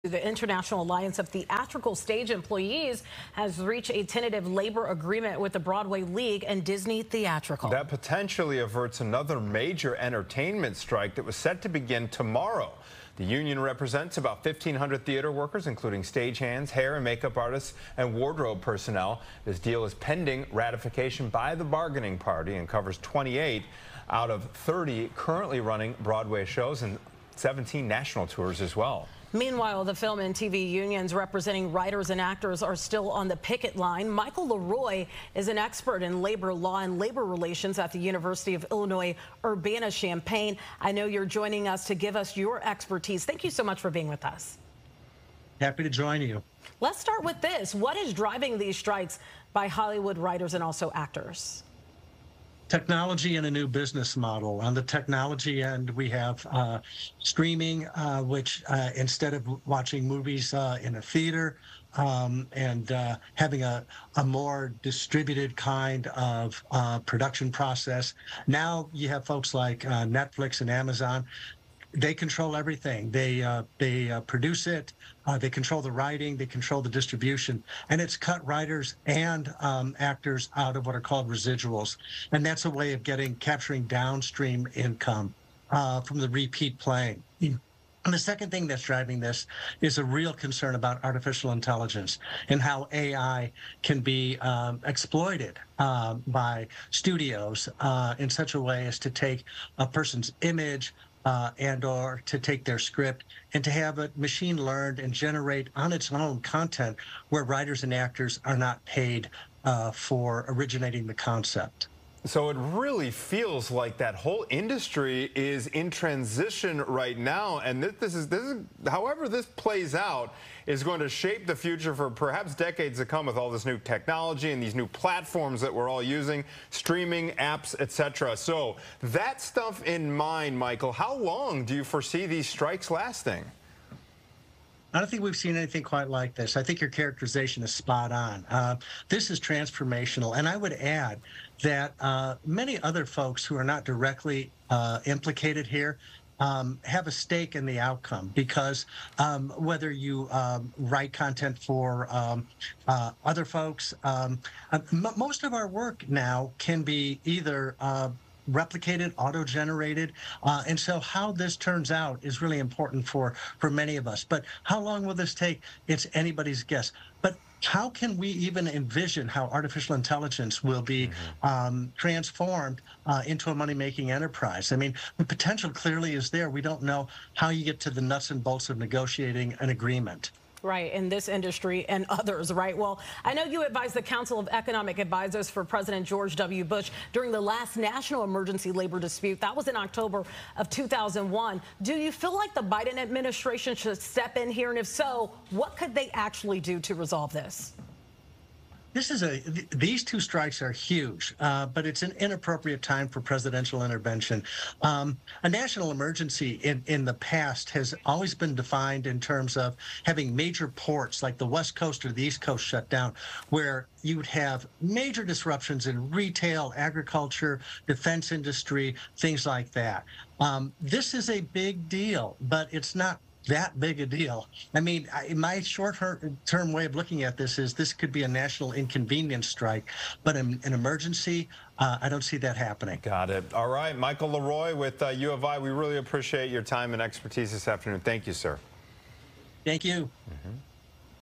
The International Alliance of Theatrical Stage Employees has reached a tentative labor agreement with the Broadway League and Disney Theatrical. That potentially averts another major entertainment strike that was set to begin tomorrow. The union represents about 1,500 theater workers, including stagehands, hair and makeup artists, and wardrobe personnel. This deal is pending ratification by the bargaining party and covers 28 out of 30 currently running Broadway shows and 17 national tours as well. Meanwhile, the film and TV unions representing writers and actors are still on the picket line. Michael LeRoy is an expert in labor law and labor relations at the University of Illinois Urbana-Champaign. I know you're joining us to give us your expertise. Thank you so much for being with us. Happy to join you. Let's start with this. What is driving these strikes by Hollywood writers and also actors? Technology and a new business model. On the technology end, we have streaming, which instead of watching movies in a theater and having a more distributed kind of production process, now you have folks like Netflix and Amazon. They control everything. They produce it. They control the writing. They control the distribution. And it's cut writers and actors out of what are called residuals. And that's a way of capturing downstream income from the repeat playing. And the second thing that's driving this is a real concern about artificial intelligence and how AI can be exploited by studios in such a way as to take a person's image and or to take their script and to have it machine learned and generate on its own content where writers and actors are not paid for originating the concept. So it really feels like that whole industry is in transition right now, and this is however this plays out is going to shape the future for perhaps decades to come with all this new technology and these new platforms that we're all using, streaming, apps, etc. So that stuff in mind, Michael, how long do you foresee these strikes lasting? I don't think we've seen anything quite like this. I think your characterization is spot on. This is transformational. And I would add that many other folks who are not directly implicated here have a stake in the outcome, because whether you write content for other folks, most of our work now can be either replicated, auto-generated, and so how this turns out is really important for many of us. But how long will this take? It's anybody's guess. But how can we even envision how artificial intelligence will be transformed into a money-making enterprise? I mean, the potential clearly is there. We don't know how you get to the nuts and bolts of negotiating an agreement. Right, in this industry and others, right? Well, I know you advised the Council of Economic Advisors for President George W. Bush during the last national emergency labor dispute. That was in October of 2001. Do you feel like the Biden administration should step in here? And if so, what could they actually do to resolve this? These two strikes are huge, but it's an inappropriate time for presidential intervention. A national emergency in the past has always been defined in terms of having major ports like the West Coast or the East Coast shut down, where you would have major disruptions in retail, agriculture, defense industry, things like that. This is a big deal, but it's not that big a deal. I mean, my short-term way of looking at this is this could be a national inconvenience strike, but an emergency, I don't see that happening. Got it. All right, Michael LeRoy with U of I. We really appreciate your time and expertise this afternoon. Thank you, sir. Thank you.